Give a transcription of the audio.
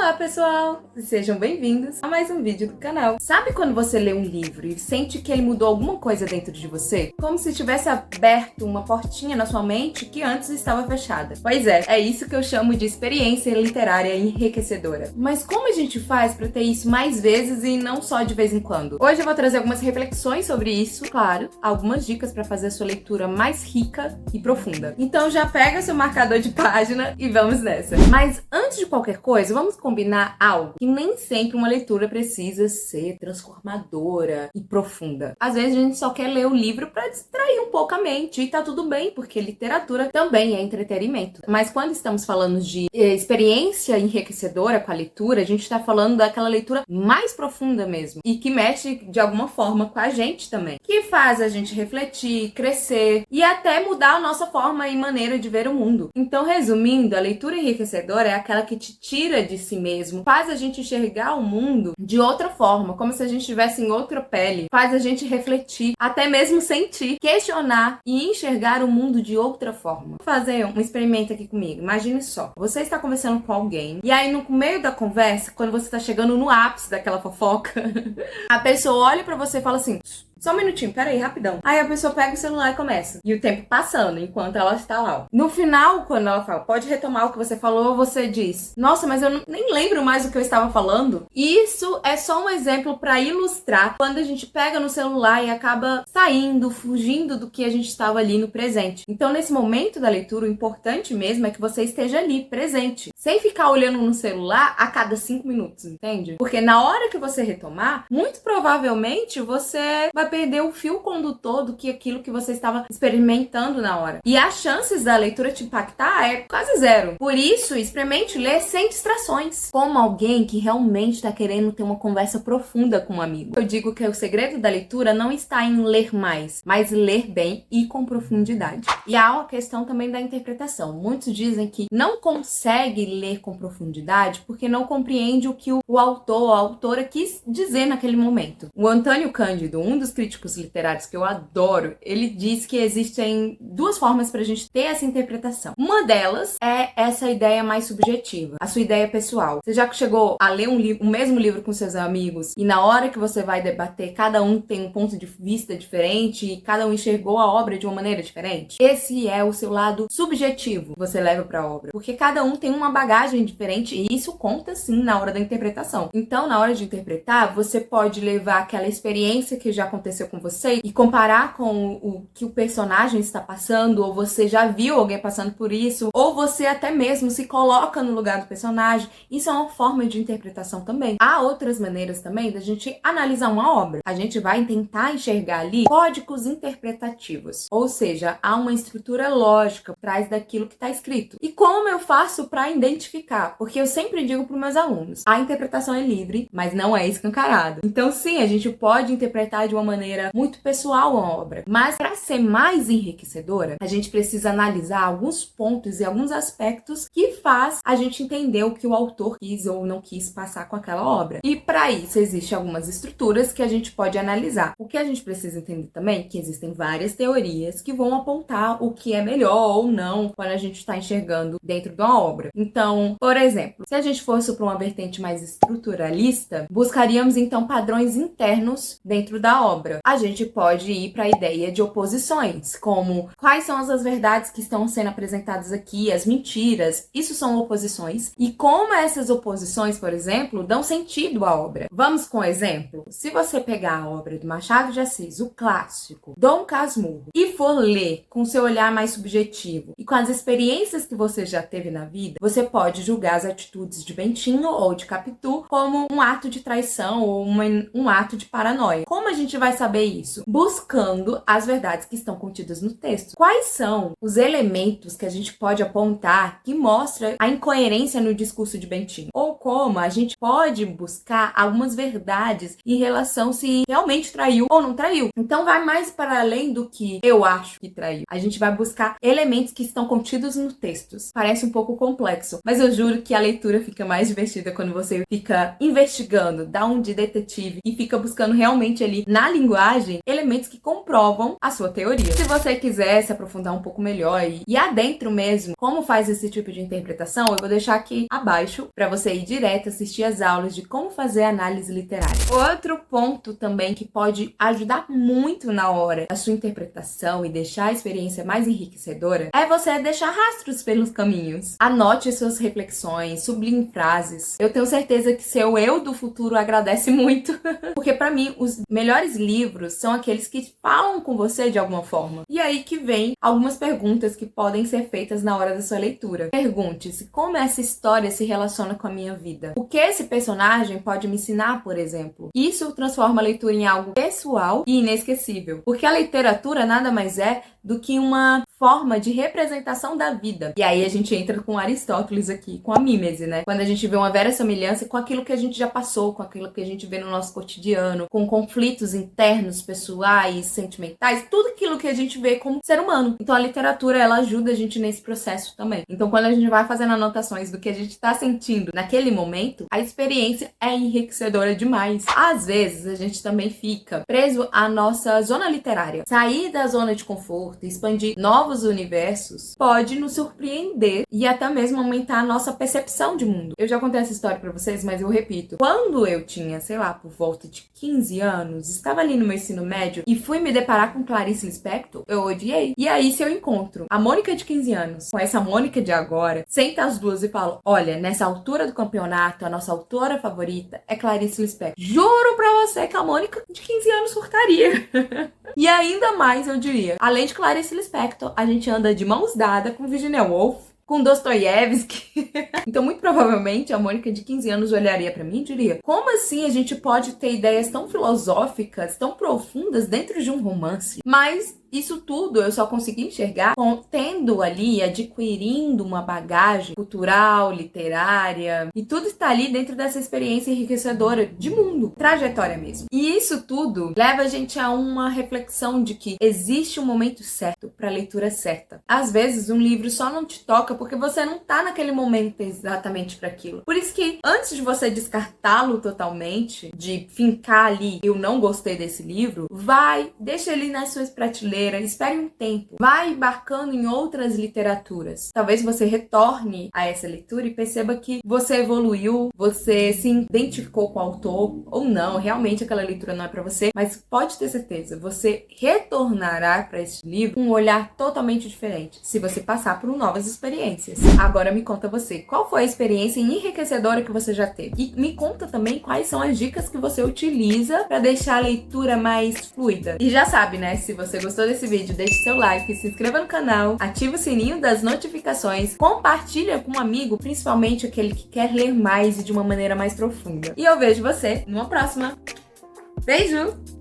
Olá pessoal, sejam bem-vindos a mais um vídeo do canal. Sabe quando você lê um livro e sente que ele mudou alguma coisa dentro de você? Como se tivesse aberto uma portinha na sua mente que antes estava fechada. Pois é isso que eu chamo de experiência literária enriquecedora. Mas como a gente faz para ter isso mais vezes e não só de vez em quando? Hoje eu vou trazer algumas reflexões sobre isso, claro, algumas dicas para fazer a sua leitura mais rica e profunda. Então já pega seu marcador de página e vamos nessa. Mas antes de qualquer coisa, vamos combinar algo, que nem sempre uma leitura precisa ser transformadora e profunda. Às vezes a gente só quer ler o livro para distrair um pouco a mente e tá tudo bem, porque literatura também é entretenimento. Mas quando estamos falando de experiência enriquecedora com a leitura, a gente tá falando daquela leitura mais profunda mesmo e que mexe de alguma forma com a gente também, que faz a gente refletir, crescer e até mudar a nossa forma e maneira de ver o mundo. Então, resumindo, a leitura enriquecedora é aquela que te tira de si mesmo, faz a gente enxergar o mundo de outra forma, como se a gente estivesse em outra pele, faz a gente refletir, até mesmo sentir, questionar e enxergar o mundo de outra forma. Vou fazer um experimento aqui comigo. Imagine só, você está conversando com alguém e aí no meio da conversa, quando você está chegando no ápice daquela fofoca, a pessoa olha pra você e fala assim: só um minutinho, peraí, rapidão. Aí a pessoa pega o celular e começa. E o tempo passando, enquanto ela está lá. No final, quando ela fala, pode retomar o que você falou, você diz: nossa, mas eu nem lembro mais o que eu estava falando. Isso é só um exemplo para ilustrar quando a gente pega no celular e acaba saindo, fugindo do que a gente estava ali no presente. Então, nesse momento da leitura, o importante mesmo é que você esteja ali, presente. Sem ficar olhando no celular a cada 5 minutos, entende? Porque na hora que você retomar, muito provavelmente você vai perder o fio condutor do que aquilo que você estava experimentando na hora. E as chances da leitura te impactar é quase zero. Por isso, experimente ler sem distrações, como alguém que realmente está querendo ter uma conversa profunda com um amigo. Eu digo que o segredo da leitura não está em ler mais, mas ler bem e com profundidade. E há uma questão também da interpretação. Muitos dizem que não consegue ler com profundidade porque não compreende o que o autor ou a autora quis dizer naquele momento. O Antônio Cândido, um dos críticos literários que eu adoro, ele diz que existem duas formas pra gente ter essa interpretação. Uma delas é essa ideia mais subjetiva, a sua ideia pessoal. Você já chegou a ler o mesmo livro com seus amigos e na hora que você vai debater, cada um tem um ponto de vista diferente e cada um enxergou a obra de uma maneira diferente? Esse é o seu lado subjetivo que você leva pra obra, porque cada um tem uma bagagem diferente e isso conta sim na hora da interpretação. Então, na hora de interpretar, você pode levar aquela experiência que já aconteceu com você e comparar com o que o personagem está passando, ou você já viu alguém passando por isso, ou você até mesmo se coloca no lugar do personagem. Isso é uma forma de interpretação também. Há outras maneiras também da gente analisar uma obra. A gente vai tentar enxergar ali códigos interpretativos, ou seja, há uma estrutura lógica por trás daquilo que está escrito. E como eu faço para identificar? Porque eu sempre digo para os meus alunos, a interpretação é livre, mas não é escancarada. Então sim, a gente pode interpretar de uma maneira muito pessoal a obra, mas para ser mais enriquecedora, a gente precisa analisar alguns pontos e alguns aspectos que faz a gente entender o que o autor quis ou não quis passar com aquela obra. E para isso existem algumas estruturas que a gente pode analisar. O que a gente precisa entender também é que existem várias teorias que vão apontar o que é melhor ou não quando a gente está enxergando dentro de uma obra. Então, por exemplo, se a gente fosse para uma vertente mais estruturalista, buscaríamos então padrões internos dentro da obra. A gente pode ir para a ideia de oposições, como quais são as verdades que estão sendo apresentadas aqui, as mentiras, isso são oposições, e como essas oposições, por exemplo, dão sentido à obra. Vamos com um exemplo? Se você pegar a obra do Machado de Assis, o clássico, Dom Casmurro, e for ler com seu olhar mais subjetivo e com as experiências que você já teve na vida, você pode julgar as atitudes de Bentinho ou de Capitu como um ato de traição ou um ato de paranoia. Como a gente vai saber isso? Buscando as verdades que estão contidas no texto. Quais são os elementos que a gente pode apontar que mostra a incoerência no discurso de Bentinho? Ou como a gente pode buscar algumas verdades em relação se realmente traiu ou não traiu? Então vai mais para além do que eu acho que traiu. A gente vai buscar elementos que estão contidos no texto. Parece um pouco complexo, mas eu juro que a leitura fica mais divertida quando você fica investigando, dá um de detetive e fica buscando realmente ali na linguagem linguagem elementos que comprovam a sua teoria. Se você quiser se aprofundar um pouco melhor e adentro mesmo como faz esse tipo de interpretação, eu vou deixar aqui abaixo para você ir direto assistir as aulas de como fazer análise literária. Outro ponto também que pode ajudar muito na hora da sua interpretação e deixar a experiência mais enriquecedora é você deixar rastros pelos caminhos. Anote suas reflexões, sublinhe frases. Eu tenho certeza que seu eu do futuro agradece muito, porque para mim os melhores livros são aqueles que falam com você de alguma forma. E aí que vem algumas perguntas que podem ser feitas na hora da sua leitura. Pergunte-se como essa história se relaciona com a minha vida. O que esse personagem pode me ensinar, por exemplo? Isso transforma a leitura em algo pessoal e inesquecível, porque a literatura nada mais é do que uma forma de representação da vida. E aí a gente entra com Aristóteles aqui, com a mímese, né? Quando a gente vê uma verossimilhança com aquilo que a gente já passou, com aquilo que a gente vê no nosso cotidiano, com conflitos internos, pessoais, sentimentais, tudo aquilo que a gente vê como ser humano. Então a literatura, ela ajuda a gente nesse processo também. Então quando a gente vai fazendo anotações do que a gente tá sentindo naquele momento, a experiência é enriquecedora demais. Às vezes a gente também fica preso à nossa zona literária. Sair da zona de conforto, expandir novos universos, pode nos surpreender e até mesmo aumentar a nossa percepção de mundo. Eu já contei essa história pra vocês, mas eu repito. Quando eu tinha, sei lá, por volta de 15 anos, estava ali no meu ensino médio e fui me deparar com Clarice Lispector, eu odiei. E aí, se eu encontro a Mônica de 15 anos com essa Mônica de agora, senta as duas e falo, olha, nessa altura do campeonato, a nossa autora favorita é Clarice Lispector. Juro pra você que a Mônica de 15 anos surtaria. E ainda mais, eu diria, além de Clarice Lispector, a gente anda de mãos dadas com Virginia Woolf, com Dostoiévski. Então, muito provavelmente, a Mônica de 15 anos olharia pra mim e diria, como assim a gente pode ter ideias tão filosóficas, tão profundas dentro de um romance? Mas isso tudo eu só consegui enxergar tendo ali, adquirindo uma bagagem cultural, literária, e tudo está ali dentro dessa experiência enriquecedora de mundo, trajetória mesmo. E isso tudo leva a gente a uma reflexão de que existe um momento certo para a leitura certa. Às vezes um livro só não te toca porque você não tá naquele momento exatamente para aquilo. Por isso que antes de você descartá-lo totalmente, de fincar ali, eu não gostei desse livro, deixa ele nas suas prateleiras, espere um tempo, vai embarcando em outras literaturas. Talvez você retorne a essa leitura e perceba que você evoluiu, você se identificou com o autor ou não, realmente aquela leitura não é para você, mas pode ter certeza, você retornará para esse livro com um olhar totalmente diferente, se você passar por novas experiências. Agora me conta você, qual foi a experiência enriquecedora que você já teve? E me conta também quais são as dicas que você utiliza para deixar a leitura mais fluida. E já sabe, né? Se você gostou desse vídeo, deixe seu like, se inscreva no canal, ative o sininho das notificações, compartilha com um amigo, principalmente aquele que quer ler mais e de uma maneira mais profunda. E eu vejo você numa próxima. Beijo!